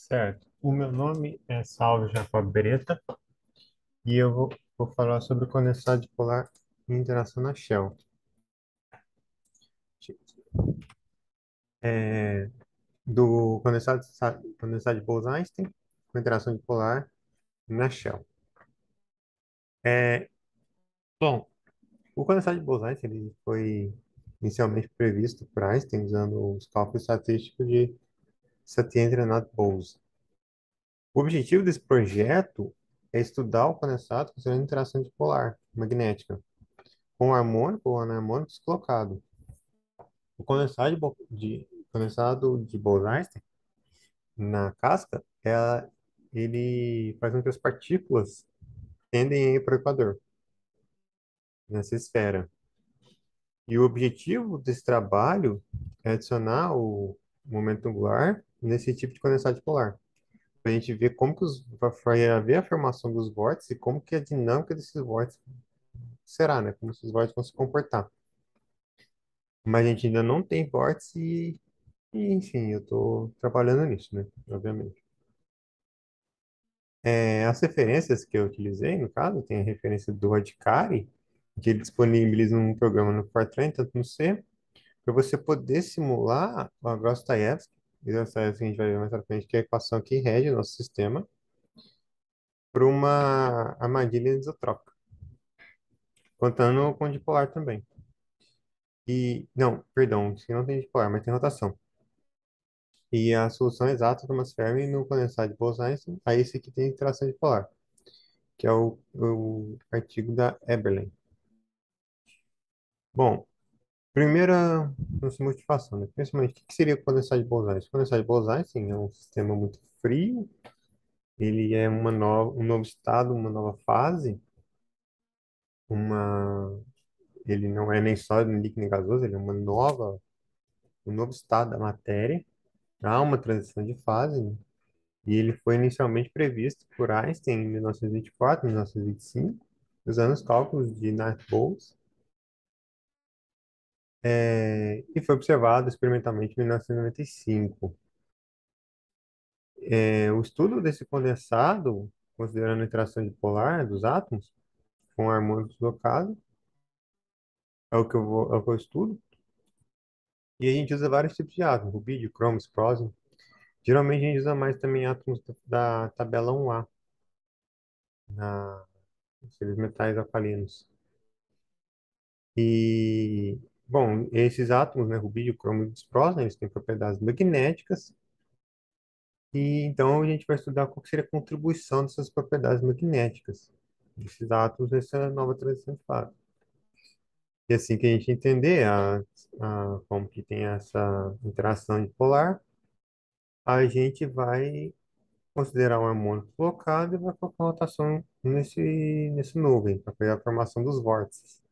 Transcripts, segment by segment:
Certo. O meu nome é Salvo Jacob Beretta e eu vou falar sobre o condensado dipolar e interação na Shell. É, do condensado de Bose-Einstein com interação dipolar na Shell. É, bom, o condensado de Bose-Einstein ele foi inicialmente previsto por Einstein usando os cálculos estatísticos de Satyendra Nath Bose. O objetivo desse projeto é estudar o condensado considerando interação dipolar magnética com harmônico ou anarmônico descolocado. O condensado de Bose-Einstein na casca, ele faz com que as partículas tendem a ir para o equador, nessa esfera. E o objetivo desse trabalho é adicionar o momento angular nesse tipo de condensado polar. Para a gente ver como que vai haver a formação dos vórtices e como que a dinâmica desses vórtices será, né? Como esses vórtices vão se comportar. Mas a gente ainda não tem vórtice enfim, eu estou trabalhando nisso, né? Obviamente. As referências que eu utilizei, no caso, tem a referência do Adhikari, que ele disponibiliza um programa no Fortran, tanto no C, para você poder simular a Grosseteste, e Grosseteste a gente vai ver mais pra frente, que é a equação que rege o nosso sistema, para uma armadilha isotrópica, contando com dipolar também. Não, perdão, isso aqui não tem dipolar, mas tem rotação. E a solução exata do Thomas Fermi no condensado de Bose-Einstein, aí esse aqui tem interação dipolar, que é o artigo da Eberlein. Bom, primeira nossa motivação, né? Principalmente, o que seria o condensado de Bose-Einstein? O condensado de Bose-Einstein é um sistema muito frio, ele é um novo estado, uma nova fase, uma, ele não é nem sólido, nem líquido, nem gasoso, ele é um novo estado da matéria, há uma transição de fase, né? E ele foi inicialmente previsto por Einstein em 1924, 1925, usando os cálculos de Nath-Bose, e foi observado experimentalmente em 1995. O estudo desse condensado, considerando a interação dipolar dos átomos com harmônicos locados, é o que eu estudo. E a gente usa vários tipos de átomos, rubídio, cromo, prósimo. Geralmente a gente usa mais também átomos da tabela 1A, aqueles metais alcalinos. E, bom, esses átomos, né, rubídio, cromo e prósimo, eles têm propriedades magnéticas. E então a gente vai estudar qual que seria a contribuição dessas propriedades magnéticas, desses átomos nessa nova transição de fase. E assim que a gente entender como que tem essa interação dipolar, a gente vai considerar um harmônico colocado e vai colocar uma rotação nesse nuvem, para fazer a formação dos vórtices.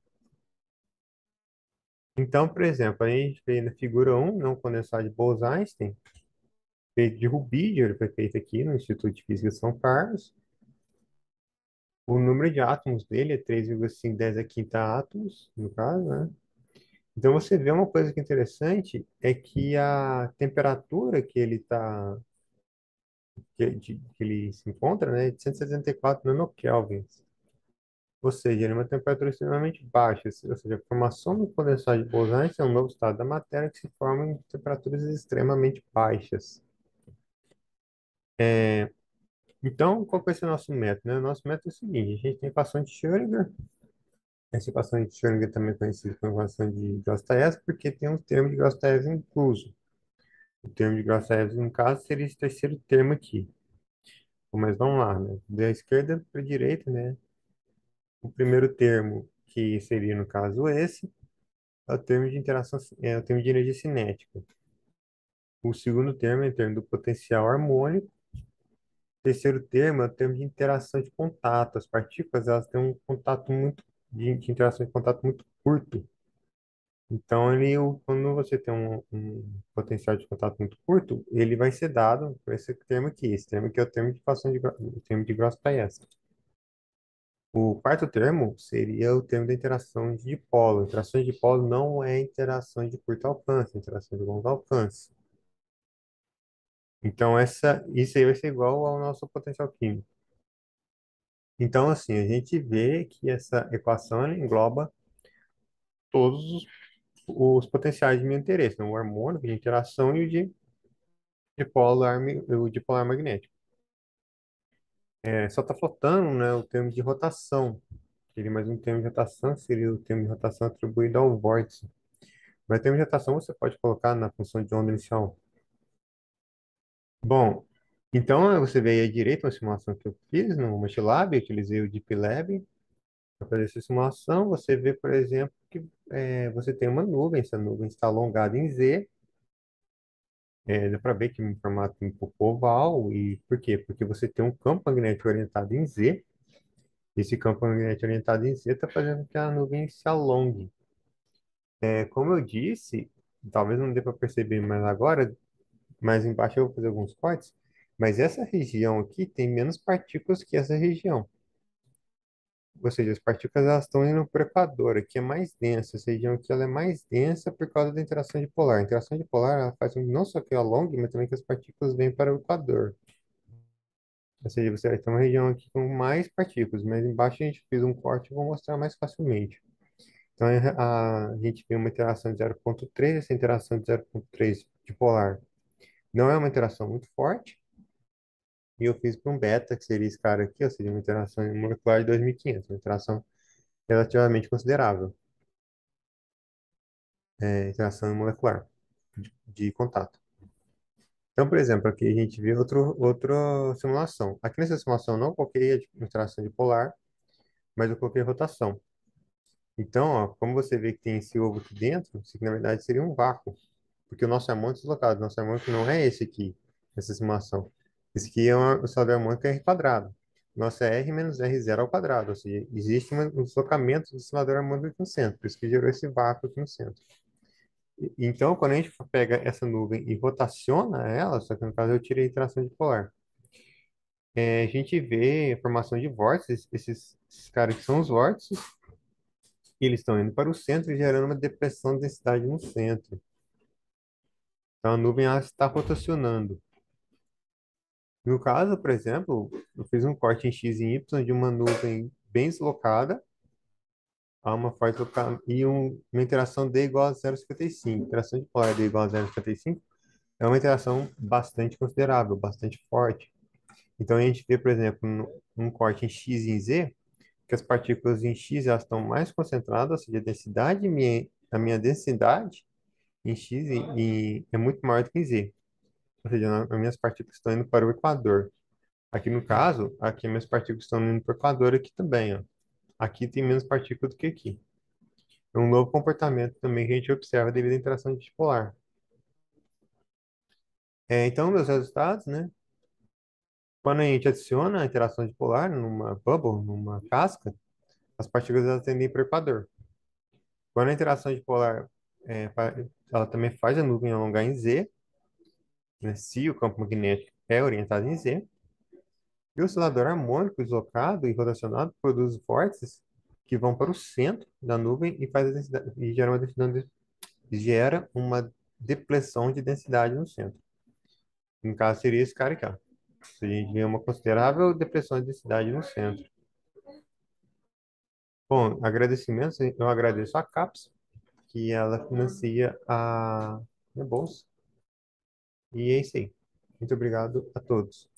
Então, por exemplo, a gente vê na figura 1, não condensado de Bose-Einstein, feito de rubídio, ele foi feito aqui no Instituto de Física de São Carlos. O número de átomos dele é 3,510 a quinta átomos, no caso, né? Então você vê uma coisa que é interessante é que a temperatura que ele se encontra, né, é de 174 nanokelvins. Ou seja, ele é uma temperatura extremamente baixa. Ou seja, a formação do condensado de Bose-Einstein é um novo estado da matéria que se forma em temperaturas extremamente baixas. Então, qual vai ser o nosso método, né? O nosso método é o seguinte: a gente tem a equação de Schrödinger. Essa equação de Schrödinger também é conhecida como equação de Grosseteste, porque tem um termo de Grosseteste incluso. O termo de Grosseteste, no caso, seria esse terceiro termo aqui. Mas vamos lá, né? Da esquerda para a direita, né? O primeiro termo, que seria, no caso, esse, é o termo de interação, é o termo de energia cinética. O segundo termo é o termo do potencial harmônico. O terceiro termo é o termo de interação de contato. As partículas, elas têm um contato de interação de contato muito curto. Então, quando você tem um potencial de contato muito curto, ele vai ser dado por esse termo aqui. Esse termo aqui é o termo de equação o termo de Grosseteste. O quarto termo seria o termo da interação de dipolo. Interação de dipolo não é interação de curto alcance, é interação de longo alcance. Então, isso aí vai ser igual ao nosso potencial químico. Então, assim, a gente vê que essa equação ela engloba todos os potenciais de meu interesse, né? O harmônico de interação e o dipolar magnético. Só está faltando, né, o termo de rotação. Seria mais um termo de rotação, que seria o termo de rotação atribuído ao vórtice. Mas termo de rotação você pode colocar na função de onda inicial. Bom, então você vê aí à direita uma simulação que eu fiz no MATLAB, eu utilizei o DeepLab para fazer essa simulação. Você vê, por exemplo, que você tem uma nuvem, essa nuvem está alongada em Z, dá para ver que é um formato um pouco oval, e por quê? Porque você tem um campo magnético orientado em Z, esse campo magnético orientado em Z está fazendo com que a nuvem se alongue. Como eu disse, talvez não dê para perceber mais agora, mas embaixo eu vou fazer alguns cortes, mas essa região aqui tem menos partículas que essa região. Ou seja, as partículas elas estão indo para o Equador, aqui é mais densa, essa região aqui ela é mais densa por causa da interação dipolar. A interação dipolar ela faz com que não só que alongue, mas também que as partículas venham para o Equador. Ou seja, você vai ter uma região aqui com mais partículas, mas embaixo a gente fez um corte e vou mostrar mais facilmente. Então a gente vê uma interação de 0,3, essa interação de 0,3 dipolar não é uma interação muito forte, e eu fiz para um beta, que seria esse cara aqui, ou seja, uma interação molecular de 2.500, uma interação relativamente considerável, interação molecular de contato. Então, por exemplo, aqui a gente vê outra simulação. Aqui nessa simulação eu não coloquei a interação dipolar, mas eu coloquei rotação. Então, ó, como você vê que tem esse ovo aqui dentro, isso aqui na verdade seria um vácuo, porque o nosso harmônico é deslocado. O nosso harmônico não é esse aqui, essa simulação. Esse aqui é o saldo harmônico R quadrado. Nosso é R menos R zero ao quadrado, ou seja, existe um deslocamento do oscilador harmônico aqui no centro, por isso que gerou esse vácuo aqui no centro. Então, quando a gente pega essa nuvem e rotaciona ela, só que no caso eu tirei a interação dipolar, a gente vê a formação de vórtices, esses caras que são os vórtices, e eles estão indo para o centro e gerando uma depressão de densidade no centro. Então, a nuvem ela está rotacionando. No caso, por exemplo, eu fiz um corte em X e Y de uma nuvem bem deslocada a uma forte e uma interação D igual a 0,55. Interação de polar D igual a 0,55 é uma interação bastante considerável, bastante forte. Então, a gente vê, por exemplo, num corte em X e em Z, que as partículas em X elas estão mais concentradas, ou seja, a minha densidade em X é muito maior do que em Z. Ou seja, as minhas partículas estão indo para o Equador. Aqui no caso, aqui minhas partículas estão indo para o Equador aqui também, ó. Aqui tem menos partículas do que aqui. É um novo comportamento também que a gente observa devido à interação dipolar. Então, meus resultados, né? Quando a gente adiciona a interação dipolar numa bubble, numa casca, as partículas elas tendem para o Equador. Quando a interação dipolar, ela também faz a nuvem alongar em Z, né? Se o campo magnético é orientado em Z, e o oscilador harmônico deslocado e rotacionado produz vórtices que vão para o centro da nuvem e faz a densidade, e gera uma depressão de densidade no centro. No caso, seria esse cara aqui, ó. A gente vê uma considerável depressão de densidade no centro. Bom, agradecimentos, eu agradeço a CAPES, que ela financia a minha bolsa. E é isso aí. Muito obrigado a todos.